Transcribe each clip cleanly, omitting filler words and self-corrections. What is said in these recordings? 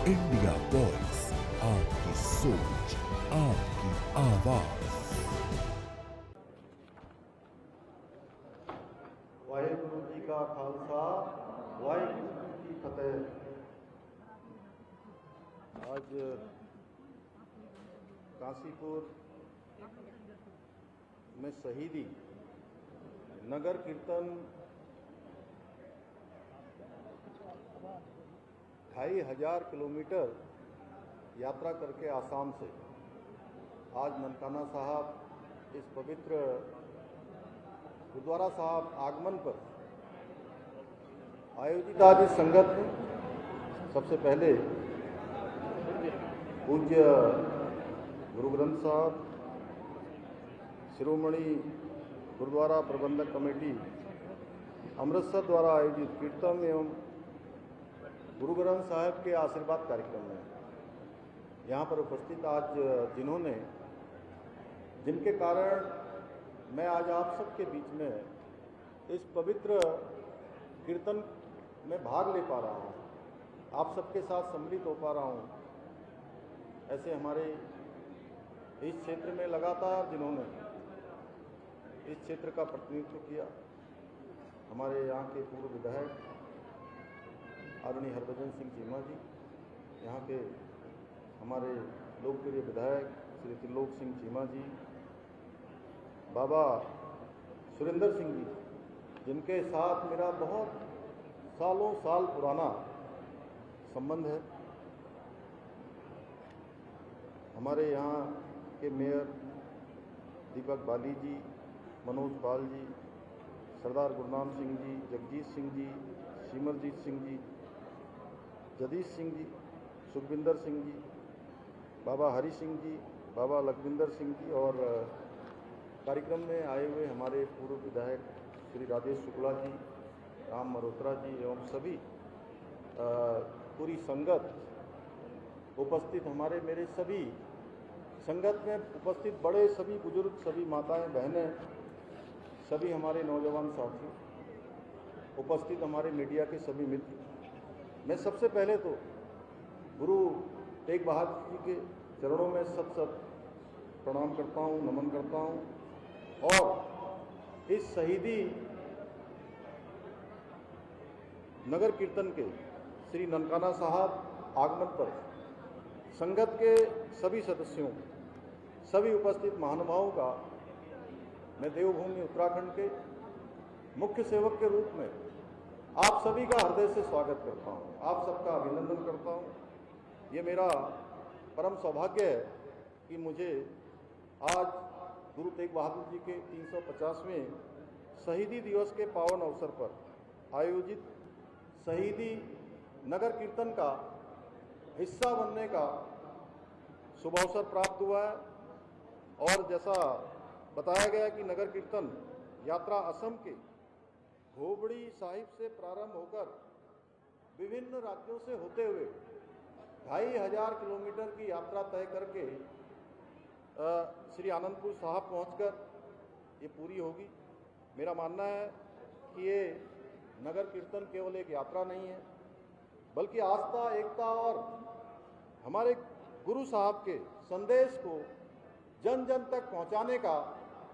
India voice, आपकी सोच, आपकी आवाज। वाहेगुरु जी का खालसा, वाहेगुरु जी की फतेह। आज काशीपुर में शहीदी नगर कीर्तन 2500 किलोमीटर यात्रा करके आसाम से आज ननकाना साहब इस पवित्र गुरुद्वारा साहब आगमन पर आयोजित आज इस संगत में सबसे पहले पूज्य गुरु ग्रंथ साहब, शिरोमणि गुरुद्वारा प्रबंधक कमेटी अमृतसर द्वारा आयोजित कीर्तन एवं गुरु ग्रंथ साहब के आशीर्वाद कार्यक्रम में यहाँ पर उपस्थित आज जिनके कारण मैं आज आप सबके बीच में इस पवित्र कीर्तन में भाग ले पा रहा हूँ, आप सबके साथ सम्मिलित हो पा रहा हूँ। ऐसे हमारे इस क्षेत्र में लगातार जिन्होंने इस क्षेत्र का प्रतिनिधित्व किया, हमारे यहाँ के पूर्व विधायक आदरणीय हरभजन सिंह चीमा जी, यहाँ के हमारे लोकप्रिय विधायक श्री त्रिलोक सिंह चीमा जी, बाबा सुरेंद्र सिंह जी, जिनके साथ मेरा बहुत सालों साल पुराना संबंध है, हमारे यहाँ के मेयर दीपक बाली जी, मनोज पाल जी, सरदार गुरनाम सिंह जी, जगजीत सिंह जी, सिमरजीत सिंह जी, जगदीश सिंह जी, सुखविंदर सिंह जी, बाबा हरि सिंह जी, बाबा लखविंदर सिंह जी और कार्यक्रम में आए हुए हमारे पूर्व विधायक श्री राजेश शुक्ला जी, राम मल्होत्रा जी एवं सभी पूरी संगत उपस्थित, हमारे मेरे सभी संगत में उपस्थित बड़े सभी बुजुर्ग, सभी माताएं बहनें, सभी हमारे नौजवान साथी उपस्थित, हमारे मीडिया के सभी मित्र, मैं सबसे पहले तो गुरु तेग बहादुर जी के चरणों में सत प्रणाम करता हूँ, नमन करता हूँ और इस शहीदी नगर कीर्तन के श्री ननकाना साहब आगमन पर संगत के सभी सदस्यों, सभी उपस्थित महानुभावों का मैं देवभूमि उत्तराखंड के मुख्य सेवक के रूप में आप सभी का हृदय से स्वागत करता हूं, आप सबका अभिनंदन करता हूं। ये मेरा परम सौभाग्य है कि मुझे आज गुरु तेग बहादुर जी के 350वें शहीदी दिवस के पावन अवसर पर आयोजित शहीदी नगर कीर्तन का हिस्सा बनने का शुभ अवसर प्राप्त हुआ है। और जैसा बताया गया कि नगर कीर्तन यात्रा असम के घोबड़ी साहिब से प्रारंभ होकर विभिन्न राज्यों से होते हुए 2500 किलोमीटर की यात्रा तय करके श्री आनंदपुर साहब पहुंचकर ये पूरी होगी। मेरा मानना है कि ये नगर कीर्तन केवल एक यात्रा नहीं है, बल्कि आस्था, एकता और हमारे गुरु साहब के संदेश को जन जन तक पहुंचाने का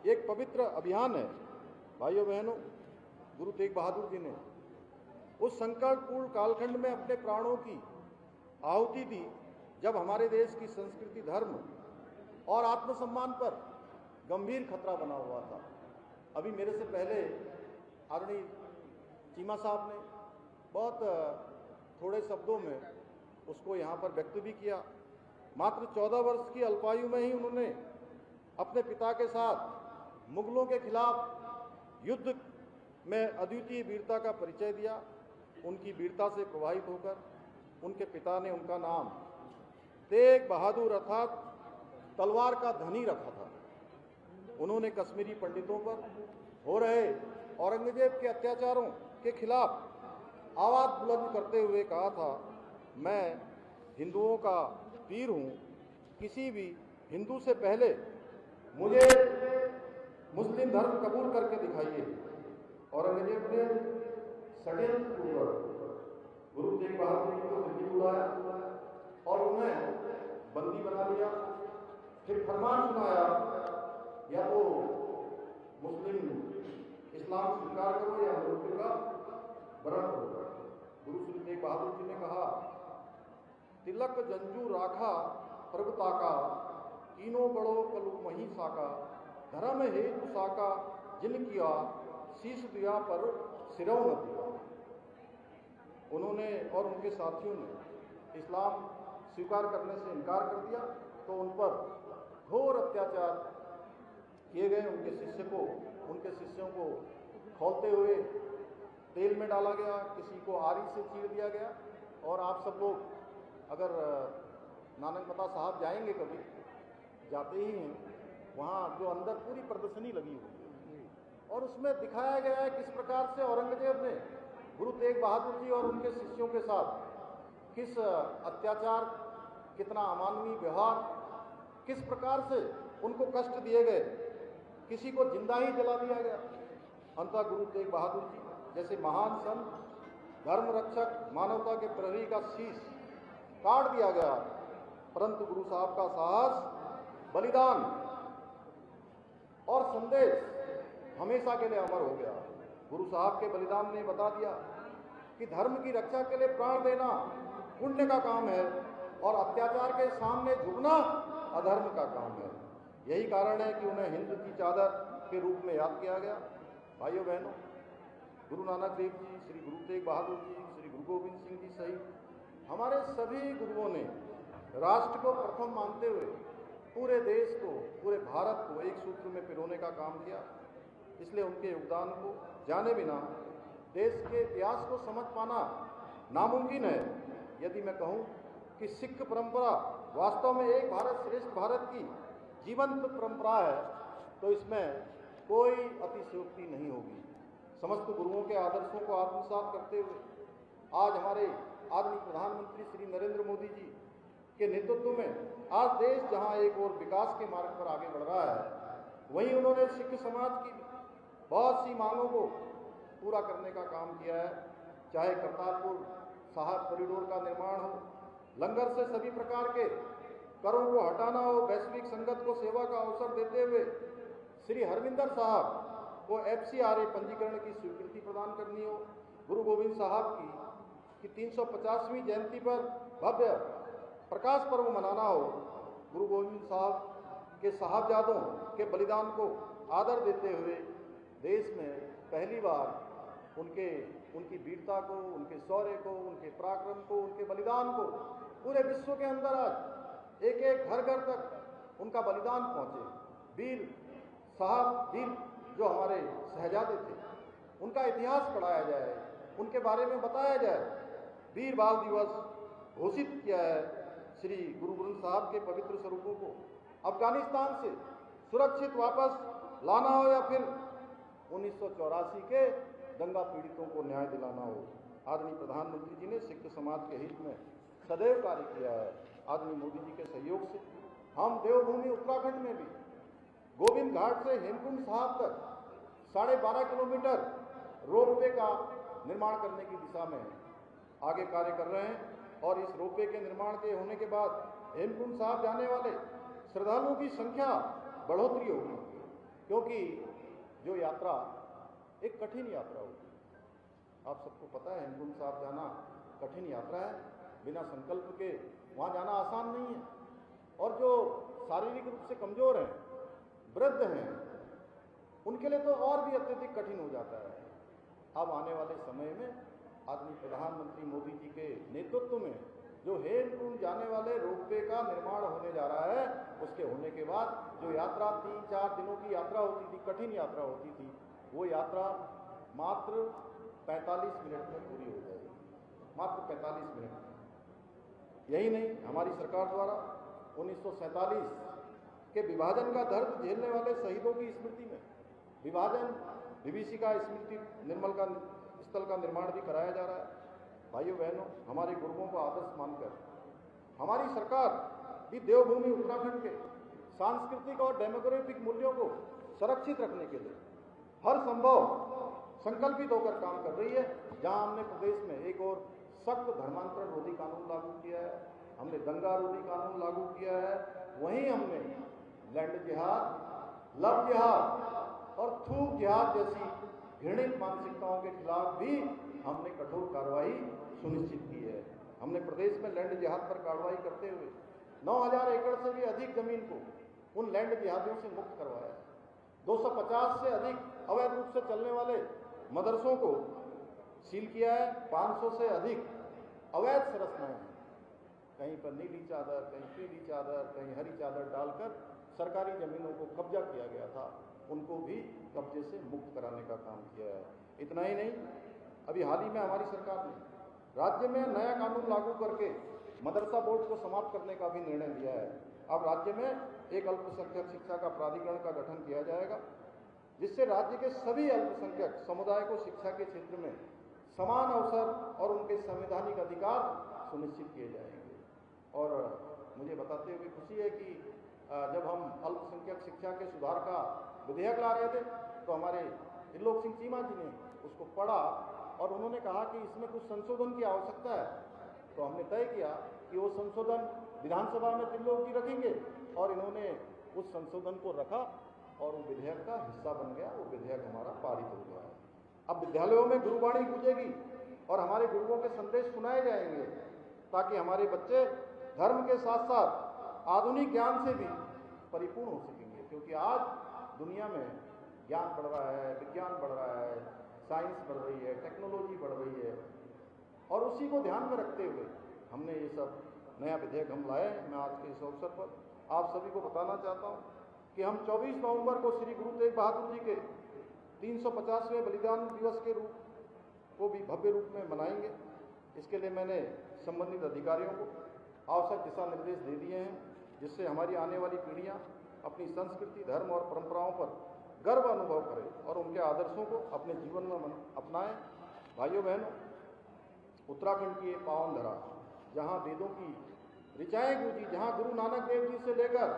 एक पवित्र अभियान है। भाइयों बहनों, गुरु तेग बहादुर जी ने उस संकटपूर्ण कालखंड में अपने प्राणों की आहुति दी जब हमारे देश की संस्कृति, धर्म और आत्मसम्मान पर गंभीर खतरा बना हुआ था। अभी मेरे से पहले आदरणीय चीमा साहब ने बहुत थोड़े शब्दों में उसको यहाँ पर व्यक्त भी किया। मात्र 14 वर्ष की अल्पायु में ही उन्होंने अपने पिता के साथ मुगलों के खिलाफ युद्ध में अद्वितीय वीरता का परिचय दिया। उनकी वीरता से प्रभावित होकर उनके पिता ने उनका नाम तेग बहादुर अर्थात तलवार का धनी रखा था। उन्होंने कश्मीरी पंडितों पर हो रहे औरंगजेब के अत्याचारों के खिलाफ आवाज बुलंद करते हुए कहा था, मैं हिंदुओं का पीर हूँ, किसी भी हिंदू से पहले मुझे मुस्लिम धर्म कबूल करके दिखाइए। औरंगजेब ने षड्यंत्र पूर्वक गुरु तेग बहादुर जी को दिल्ली बुलाया और उन्हें बंदी बना लिया। फिर फरमान सुनाया या तो मुस्लिम इस्लाम स्वीकार करो या मृत्यु का वरण करो। गुरु श्री तेग बहादुर जी ने कहा, तिलक जंजू राखा प्रभुता का, तीनों बड़ो कलु मही साका, धर्म हेतु साका जिन किया, शीश दिया पर सिरौ न दिया। उन्होंने और उनके साथियों ने इस्लाम स्वीकार करने से इनकार कर दिया तो उन पर घोर अत्याचार किए गए। उनके शिष्यों को खौलते हुए तेल में डाला गया, किसी को आरी से चीर दिया गया। और आप सब लोग अगर नानकमता साहब जाएंगे, कभी जाते ही हैं, वहाँ जो अंदर पूरी प्रदर्शनी लगी हुई है और उसमें दिखाया गया है किस प्रकार से औरंगजेब ने गुरु तेग बहादुर जी और उनके शिष्यों के साथ किस अत्याचार, कितना अमानवीय व्यवहार, किस प्रकार से उनको कष्ट दिए गए, किसी को जिंदा ही जला दिया गया। अंततः गुरु तेग बहादुर जी जैसे महान संत, धर्म रक्षक, मानवता के प्रहरी का शीश काट दिया गया, परंतु गुरु साहब का साहस, बलिदान और संदेश हमेशा के लिए अमर हो गया। गुरु साहब के बलिदान ने बता दिया कि धर्म की रक्षा के लिए प्राण देना पुण्य का काम है और अत्याचार के सामने झुकना अधर्म का काम है। यही कारण है कि उन्हें हिंद की चादर के रूप में याद किया गया। भाइयों बहनों, गुरु नानक देव जी, श्री गुरु तेग बहादुर जी, श्री गुरु गोविंद सिंह जी सहित हमारे सभी गुरुओं ने राष्ट्र को प्रथम मानते हुए पूरे देश को, पूरे भारत को एक सूत्र में पिरोने का काम किया। इसलिए उनके योगदान को जाने बिना देश के इतिहास को समझ पाना नामुमकिन है। यदि मैं कहूँ कि सिख परंपरा वास्तव में एक भारत श्रेष्ठ भारत की जीवंत परंपरा है तो इसमें कोई अतिशयोक्ति नहीं होगी। समस्त गुरुओं के आदर्शों को आत्मसात करते हुए आज हमारे आदरणीय प्रधानमंत्री श्री नरेंद्र मोदी जी के नेतृत्व में आज देश जहां एक और विकास के मार्ग पर आगे बढ़ रहा है, वहीं उन्होंने सिख समाज की बहुत सी मांगों को पूरा करने का काम किया है। चाहे करतारपुर साहिब कॉरिडोर का निर्माण हो, लंगर से सभी प्रकार के करों को हटाना हो, वैश्विक संगत को सेवा का अवसर देते हुए श्री हरविंदर साहब को FCRA पंजीकरण की स्वीकृति प्रदान करनी हो, गुरु गोविंद साहब की 350वीं जयंती पर भव्य प्रकाश पर्व मनाना हो, गुरु गोविंद साहब के साहबजादों के बलिदान को आदर देते हुए देश में पहली बार उनकी वीरता को, उनके शौर्य को, उनके पराक्रम को, उनके बलिदान को पूरे विश्व के अंदर आज एक एक घर घर तक उनका बलिदान पहुंचे। वीर साहब, वीर जो हमारे शहजादे थे, उनका इतिहास पढ़ाया जाए, उनके बारे में बताया जाए। वीर बाल दिवस घोषित किया है। श्री गुरु ग्रंथ साहब के पवित्र स्वरूपों को अफगानिस्तान से सुरक्षित वापस लाना हो या फिर 1984 के दंगा पीड़ितों को न्याय दिलाना हो, आदरणीय प्रधानमंत्री जी ने सिख समाज के हित में सदैव कार्य किया है। आदरणीय मोदी जी के सहयोग से हम देवभूमि उत्तराखंड में भी गोविंद घाट से हेमकुंड साहब तक 12.5 किलोमीटर रोपवे का निर्माण करने की दिशा में आगे कार्य कर रहे हैं और इस रोपवे के निर्माण के होने के बाद हेमकुंड साहब जाने वाले श्रद्धालुओं की संख्या बढ़ोतरी होगी, क्योंकि जो यात्रा एक कठिन यात्रा होगी। आप सबको पता है हेमकुंड साहब जाना कठिन यात्रा है, बिना संकल्प के वहाँ जाना आसान नहीं है। और जो शारीरिक रूप से कमजोर हैं, वृद्ध हैं, उनके लिए तो और भी अत्यधिक कठिन हो जाता है। अब आने वाले समय में आदरणीय प्रधानमंत्री मोदी जी के नेतृत्व में जो हेमकुंड जाने वाले रोपवे का निर्माण होने जा रहा है, उसके होने के बाद जो यात्रा 3-4 दिनों की यात्रा होती थी, कठिन यात्रा होती थी, वो यात्रा मात्र 45 मिनट में पूरी हो जाएगी, मात्र 45 मिनट में। यही नहीं, हमारी सरकार द्वारा 1947 के विभाजन का दर्द झेलने वाले शहीदों की स्मृति में विभीषिका स्मृति निर्मल का स्थल का निर्माण भी कराया जा रहा है। भाइयों बहनों, हमारे गुरुओं को आदर्श मानकर हमारी सरकार भी देवभूमि उत्तराखंड के सांस्कृतिक और डेमोग्राफिक मूल्यों को सुरक्षित रखने के लिए हर संभव संकल्पित होकर काम कर रही है। जहां हमने प्रदेश में एक और सख्त धर्मांतरण रोधी कानून लागू किया है, हमने दंगारोधी कानून लागू किया है, वहीं हमने लैंड जिहाद, लव जिहाद और थूक जिहाद जैसी घृणित मानसिकताओं के खिलाफ भी हमने कठोर कार्रवाई सुनिश्चित की है। हमने प्रदेश में लैंड जिहाद पर कार्रवाई करते हुए 9000 एकड़ से भी अधिक जमीन को उन लैंड जिहादियों से मुक्त करवाया है। 250 से अधिक अवैध रूप से चलने वाले मदरसों को सील किया है। 500 से अधिक अवैध संरचनाएं हैं, कहीं पर नीली चादर, कहीं पीली चादर, कहीं हरी चादर डालकर सरकारी जमीनों को कब्जा किया गया था, उनको भी कब्जे से मुक्त कराने का काम किया है। इतना ही नहीं, अभी हाल ही में हमारी सरकार ने राज्य में नया कानून लागू करके मदरसा बोर्ड को समाप्त करने का भी निर्णय लिया है। अब राज्य में एक अल्पसंख्यक शिक्षा का प्राधिकरण का गठन किया जाएगा, जिससे राज्य के सभी अल्पसंख्यक समुदाय को शिक्षा के क्षेत्र में समान अवसर और उनके संवैधानिक अधिकार सुनिश्चित किए जाएंगे। और मुझे बताते हुए खुशी है कि जब हम अल्पसंख्यक शिक्षा के सुधार का विधेयक ला रहे थे तो हमारे त्रिलोक सिंह चीमा जी ने उसको पढ़ा और उन्होंने कहा कि इसमें कुछ संशोधन की आवश्यकता है। तो हमने तय किया कि वो संशोधन विधानसभा में त्रिलोक जी रखेंगे और इन्होंने उस संशोधन को रखा और वो विधेयक का हिस्सा बन गया। वो विधेयक हमारा पारित हो गया है। अब विद्यालयों में गुरुवाणी गूंजेगी और हमारे गुरुओं के संदेश सुनाए जाएंगे, ताकि हमारे बच्चे धर्म के साथ साथ आधुनिक ज्ञान से भी परिपूर्ण हो सकेंगे। क्योंकि आज दुनिया में ज्ञान बढ़ रहा है, विज्ञान बढ़ रहा है, साइंस बढ़ रही है, टेक्नोलॉजी बढ़ रही है, और उसी को ध्यान में रखते हुए हमने ये सब नया विधेयक हम लाए। मैं आज के इस अवसर पर आप सभी को बताना चाहता हूँ कि हम 24 नवंबर को श्री गुरु तेग बहादुर जी के 350वें बलिदान दिवस के रूप को भी भव्य रूप में मनाएंगे। इसके लिए मैंने संबंधित अधिकारियों को आवश्यक दिशा निर्देश दे दिए हैं, जिससे हमारी आने वाली पीढ़ियाँ अपनी संस्कृति, धर्म और परंपराओं पर गर्व अनुभव करें और उनके आदर्शों को अपने जीवन में अपनाएं। भाइयों बहनों, उत्तराखंड की ये पावन धरा, जहाँ वेदों की ऋचाएँ गूंजी, जहाँ गुरु नानक देव जी से लेकर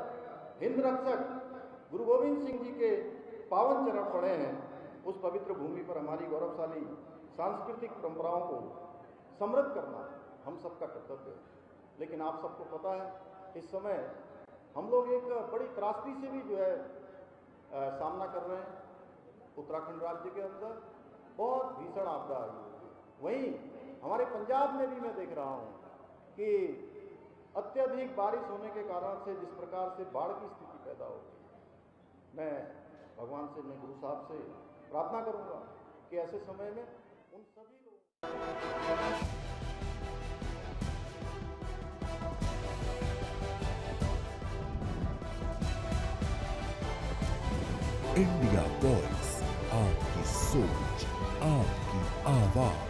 हिंद रक्षक गुरु गोविंद सिंह जी के पावन चरण पड़े हैं, उस पवित्र भूमि पर हमारी गौरवशाली सांस्कृतिक परंपराओं को समृद्ध करना हम सबका कर्तव्य है। लेकिन आप सबको पता है इस समय हम लोग एक बड़ी त्रासदी से भी जो है सामना कर रहे हैं। उत्तराखंड राज्य के अंदर बहुत भीषण आपदा आई है। वहीं हमारे पंजाब में भी मैं देख रहा हूँ कि अत्यधिक बारिश होने के कारण से जिस प्रकार से बाढ़ की स्थिति पैदा हो गई। मैं भगवान से, मैं गुरु साहब से प्रार्थना करूँगा कि ऐसे समय में उन सभी लोग इंडिया वॉइस, आपकी सोच, आपकी आवाज।